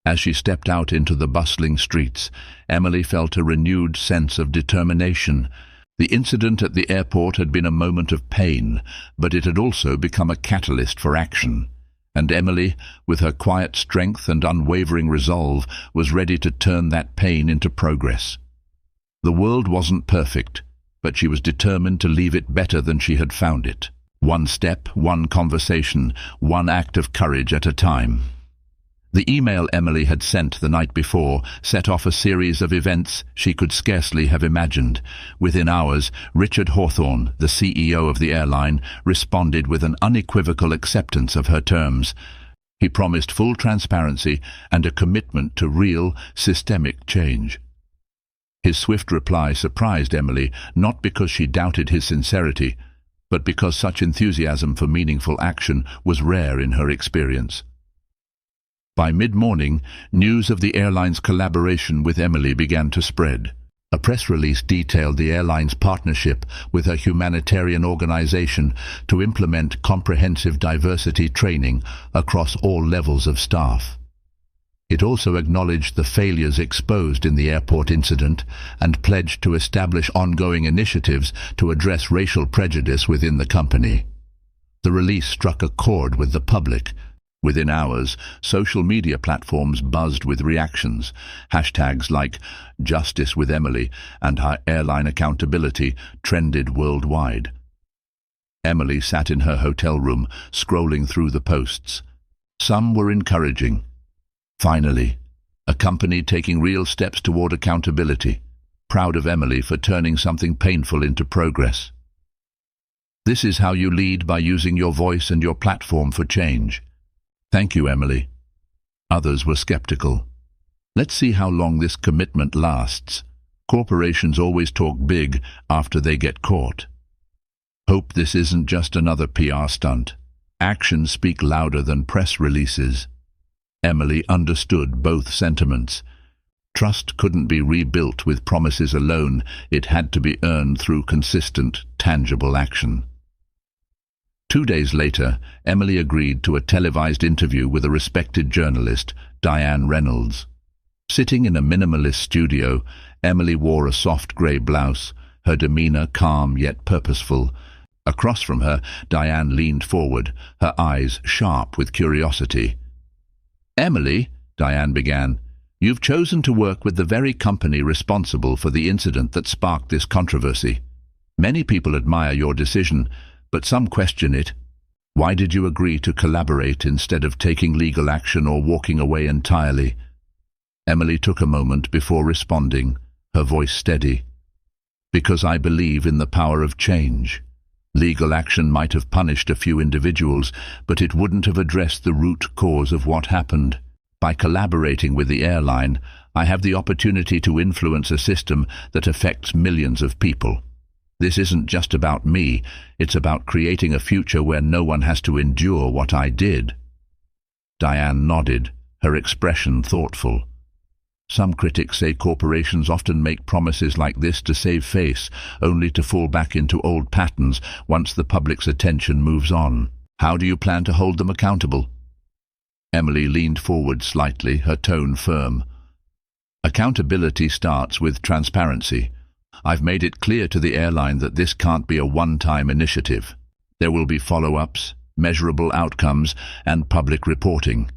As she stepped out into the bustling streets, Emily felt a renewed sense of determination. The incident at the airport had been a moment of pain, but it had also become a catalyst for action. And Emily, with her quiet strength and unwavering resolve, was ready to turn that pain into progress. The world wasn't perfect, but she was determined to leave it better than she had found it. One step, one conversation, one act of courage at a time. The email Emily had sent the night before set off a series of events she could scarcely have imagined. Within hours, Richard Hawthorne, the CEO of the airline, responded with an unequivocal acceptance of her terms. He promised full transparency and a commitment to real, systemic change. His swift reply surprised Emily, not because she doubted his sincerity, but because such enthusiasm for meaningful action was rare in her experience. By mid-morning, news of the airline's collaboration with Emily began to spread. A press release detailed the airline's partnership with a humanitarian organization to implement comprehensive diversity training across all levels of staff. It also acknowledged the failures exposed in the airport incident and pledged to establish ongoing initiatives to address racial prejudice within the company. The release struck a chord with the public. Within hours, social media platforms buzzed with reactions. Hashtags like "Justice with Emily" and "Airline Accountability" trended worldwide. Emily sat in her hotel room, scrolling through the posts. Some were encouraging. Finally, a company taking real steps toward accountability. Proud of Emily for turning something painful into progress. This is how you lead, by using your voice and your platform for change. Thank you, Emily. Others were skeptical. Let's see how long this commitment lasts. Corporations always talk big after they get caught. Hope this isn't just another PR stunt. Actions speak louder than press releases. Emily understood both sentiments. Trust couldn't be rebuilt with promises alone. It had to be earned through consistent, tangible action. 2 days later, Emily agreed to a televised interview with a respected journalist, Diane Reynolds. Sitting in a minimalist studio, Emily wore a soft grey blouse, her demeanour calm yet purposeful. Across from her, Diane leaned forward, her eyes sharp with curiosity. "Emily," Diane began, "you've chosen to work with the very company responsible for the incident that sparked this controversy. Many people admire your decision, but some question it. Why did you agree to collaborate instead of taking legal action or walking away entirely?" Emily took a moment before responding, her voice steady. "Because I believe in the power of change. Legal action might have punished a few individuals, but it wouldn't have addressed the root cause of what happened. By collaborating with the airline, I have the opportunity to influence a system that affects millions of people. This isn't just about me, it's about creating a future where no one has to endure what I did." Diane nodded, her expression thoughtful. Some critics say corporations often make promises like this to save face, only to fall back into old patterns once the public's attention moves on. How do you plan to hold them accountable? Emily leaned forward slightly, her tone firm. Accountability starts with transparency. I've made it clear to the airline that this can't be a one-time initiative. There will be follow-ups, measurable outcomes, and public reporting.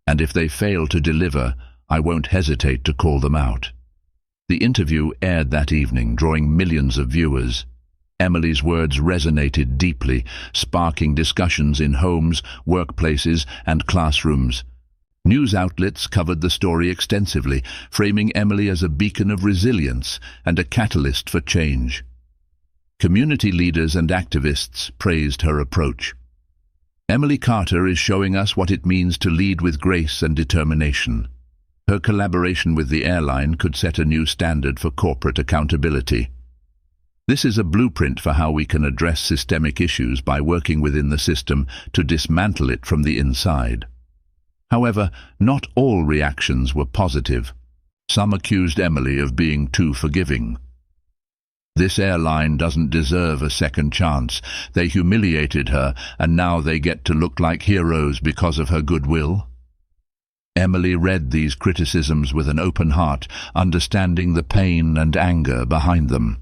And if they fail to deliver, I won't hesitate to call them out. The interview aired that evening, drawing millions of viewers. Emily's words resonated deeply, sparking discussions in homes, workplaces, and classrooms. News outlets covered the story extensively, framing Emily as a beacon of resilience and a catalyst for change. Community leaders and activists praised her approach. Emily Carter is showing us what it means to lead with grace and determination. Her collaboration with the airline could set a new standard for corporate accountability. This is a blueprint for how we can address systemic issues by working within the system to dismantle it from the inside. However, not all reactions were positive. Some accused Emily of being too forgiving. This airline doesn't deserve a second chance. They humiliated her, and now they get to look like heroes because of her goodwill. Emily read these criticisms with an open heart, understanding the pain and anger behind them.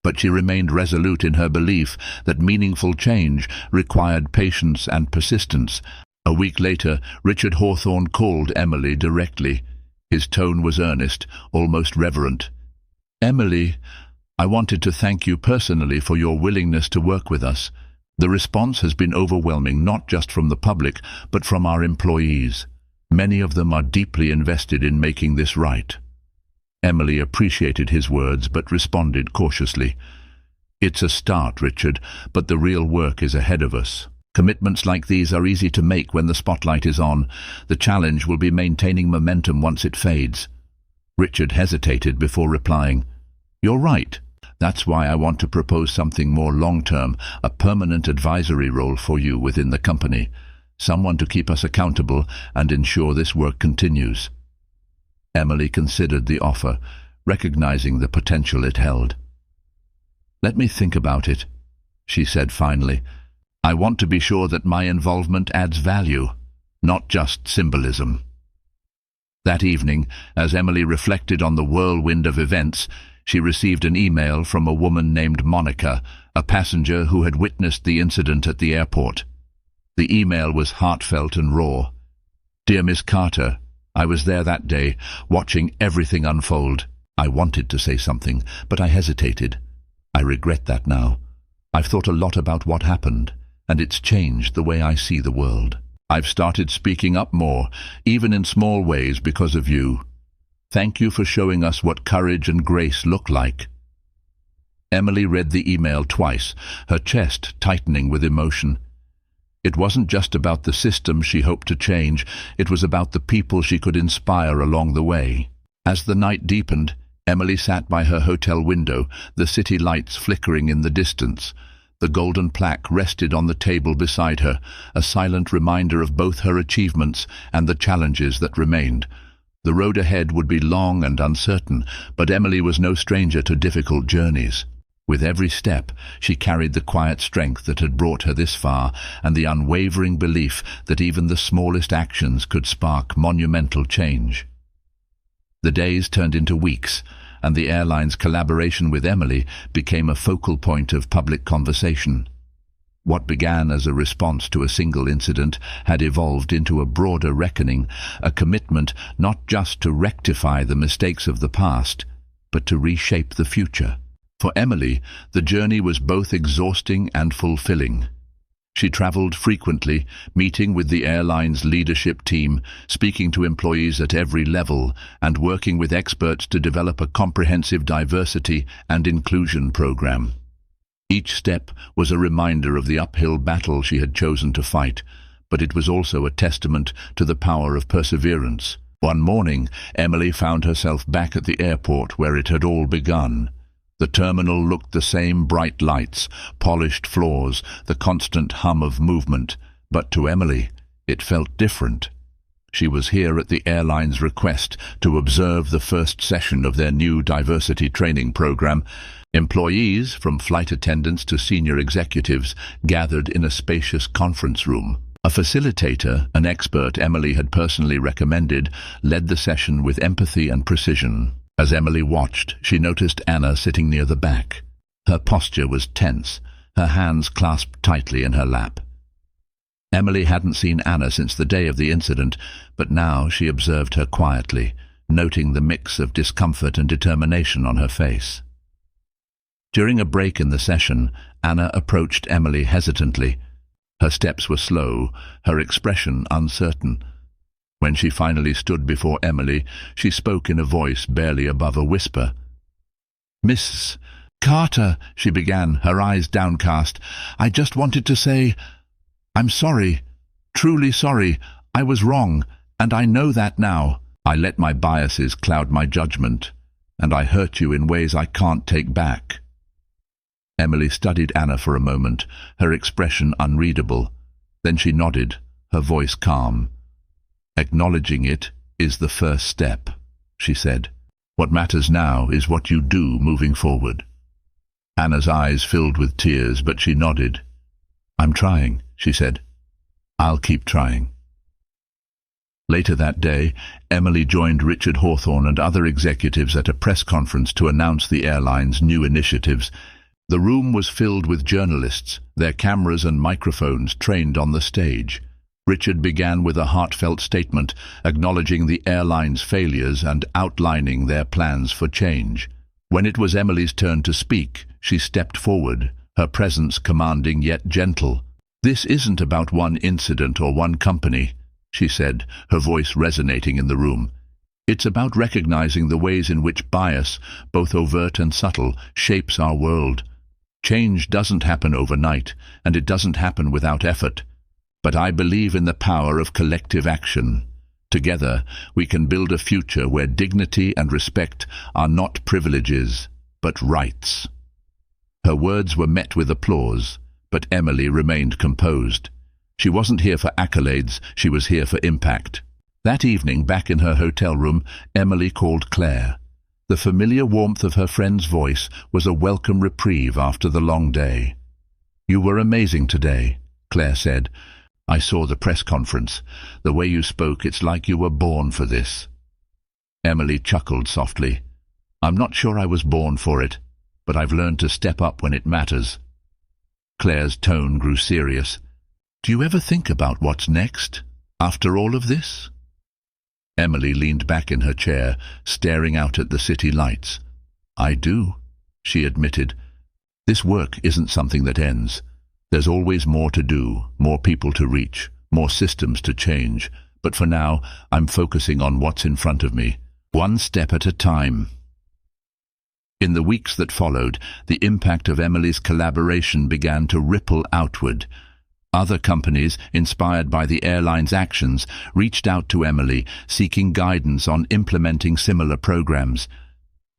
But she remained resolute in her belief that meaningful change required patience and persistence. A week later, Richard Hawthorne called Emily directly. His tone was earnest, almost reverent. "Emily, I wanted to thank you personally for your willingness to work with us. The response has been overwhelming, not just from the public, but from our employees. Many of them are deeply invested in making this right." Emily appreciated his words, but responded cautiously. "It's a start, Richard, but the real work is ahead of us. Commitments like these are easy to make when the spotlight is on. The challenge will be maintaining momentum once it fades. Richard hesitated before replying. You're right. That's why I want to propose something more long-term, a permanent advisory role for you within the company. Someone to keep us accountable and ensure this work continues. Emily considered the offer, recognizing the potential it held. Let me think about it, she said finally. I want to be sure that my involvement adds value, not just symbolism. That evening, as Emily reflected on the whirlwind of events, she received an email from a woman named Monica, a passenger who had witnessed the incident at the airport. The email was heartfelt and raw. Dear Miss Carter, I was there that day, watching everything unfold. I wanted to say something, but I hesitated. I regret that now. I've thought a lot about what happened, and it's changed the way I see the world. I've started speaking up more, even in small ways, because of you. Thank you for showing us what courage and grace look like. Emily read the email twice, her chest tightening with emotion. It wasn't just about the system she hoped to change, it was about the people she could inspire along the way. As the night deepened, Emily sat by her hotel window, the city lights flickering in the distance. The golden plaque rested on the table beside her, a silent reminder of both her achievements and the challenges that remained. The road ahead would be long and uncertain, but Emily was no stranger to difficult journeys. With every step, she carried the quiet strength that had brought her this far, and the unwavering belief that even the smallest actions could spark monumental change. The days turned into weeks, and the airline's collaboration with Emily became a focal point of public conversation. What began as a response to a single incident had evolved into a broader reckoning, a commitment not just to rectify the mistakes of the past, but to reshape the future. For Emily, the journey was both exhausting and fulfilling. She traveled frequently, meeting with the airline's leadership team, speaking to employees at every level, and working with experts to develop a comprehensive diversity and inclusion program. Each step was a reminder of the uphill battle she had chosen to fight, but it was also a testament to the power of perseverance. One morning, Emily found herself back at the airport where it had all begun. The terminal looked the same: bright lights, polished floors, the constant hum of movement. But to Emily, it felt different. She was here at the airline's request to observe the first session of their new diversity training program. Employees, from flight attendants to senior executives, gathered in a spacious conference room. A facilitator, an expert Emily had personally recommended, led the session with empathy and precision. As Emily watched, she noticed Anna sitting near the back. Her posture was tense, her hands clasped tightly in her lap. Emily hadn't seen Anna since the day of the incident, but now she observed her quietly, noting the mix of discomfort and determination on her face. During a break in the session, Anna approached Emily hesitantly. Her steps were slow, her expression uncertain. When she finally stood before Emily, she spoke in a voice barely above a whisper. "Miss Carter," she began, her eyes downcast, "I just wanted to say, I'm sorry, truly sorry. I was wrong, and I know that now. I let my biases cloud my judgment, and I hurt you in ways I can't take back." Emily studied Anna for a moment, her expression unreadable. Then she nodded, her voice calm. "Acknowledging it is the first step," she said. "What matters now is what you do moving forward." Anna's eyes filled with tears, but she nodded. "I'm trying," she said. "I'll keep trying." Later that day, Emily joined Richard Hawthorne and other executives at a press conference to announce the airline's new initiatives. The room was filled with journalists, their cameras and microphones trained on the stage. Richard began with a heartfelt statement, acknowledging the airline's failures and outlining their plans for change. When it was Emily's turn to speak, she stepped forward, her presence commanding yet gentle. "This isn't about one incident or one company," she said, her voice resonating in the room. "It's about recognizing the ways in which bias, both overt and subtle, shapes our world. Change doesn't happen overnight, and it doesn't happen without effort. But I believe in the power of collective action. Together, we can build a future where dignity and respect are not privileges, but rights." Her words were met with applause, but Emily remained composed. She wasn't here for accolades, she was here for impact. That evening, back in her hotel room, Emily called Claire. The familiar warmth of her friend's voice was a welcome reprieve after the long day. "You were amazing today," Claire said. "I saw the press conference. The way you spoke, it's like you were born for this." Emily chuckled softly. "I'm not sure I was born for it, but I've learned to step up when it matters." Claire's tone grew serious. "Do you ever think about what's next, after all of this?" Emily leaned back in her chair, staring out at the city lights. "I do," she admitted. "This work isn't something that ends. There's always more to do, more people to reach, more systems to change. But for now, I'm focusing on what's in front of me, one step at a time." In the weeks that followed, the impact of Emily's collaboration began to ripple outward. Other companies, inspired by the airline's actions, reached out to Emily, seeking guidance on implementing similar programs.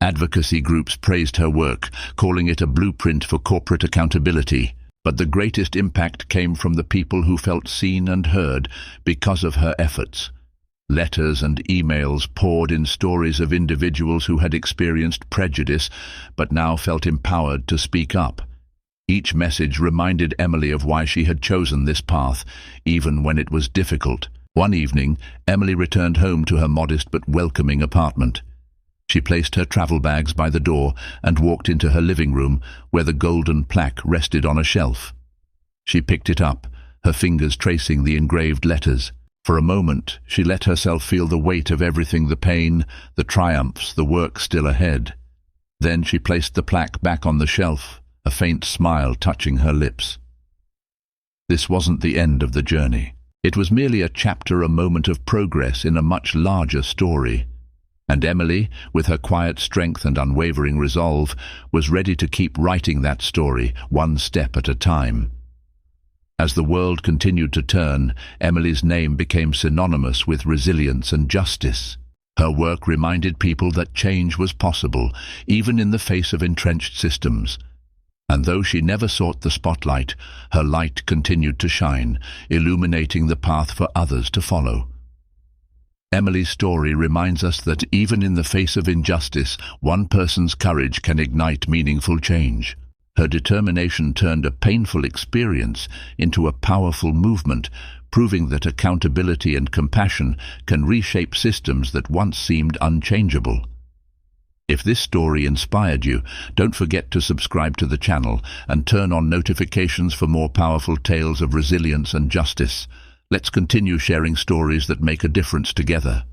Advocacy groups praised her work, calling it a blueprint for corporate accountability. But the greatest impact came from the people who felt seen and heard because of her efforts. Letters and emails poured in stories of individuals who had experienced prejudice but now felt empowered to speak up. Each message reminded Emily of why she had chosen this path, even when it was difficult. One evening, Emily returned home to her modest but welcoming apartment. She placed her travel bags by the door and walked into her living room, where the golden plaque rested on a shelf. She picked it up, her fingers tracing the engraved letters. For a moment, she let herself feel the weight of everything, the pain, the triumphs, the work still ahead. Then she placed the plaque back on the shelf, a faint smile touching her lips. This wasn't the end of the journey. It was merely a chapter, a moment of progress in a much larger story. And Emily, with her quiet strength and unwavering resolve, was ready to keep writing that story, one step at a time. As the world continued to turn, Emily's name became synonymous with resilience and justice. Her work reminded people that change was possible, even in the face of entrenched systems. And though she never sought the spotlight, her light continued to shine, illuminating the path for others to follow. Emily's story reminds us that even in the face of injustice, one person's courage can ignite meaningful change. Her determination turned a painful experience into a powerful movement, proving that accountability and compassion can reshape systems that once seemed unchangeable. If this story inspired you, don't forget to subscribe to the channel and turn on notifications for more powerful tales of resilience and justice. Let's continue sharing stories that make a difference together.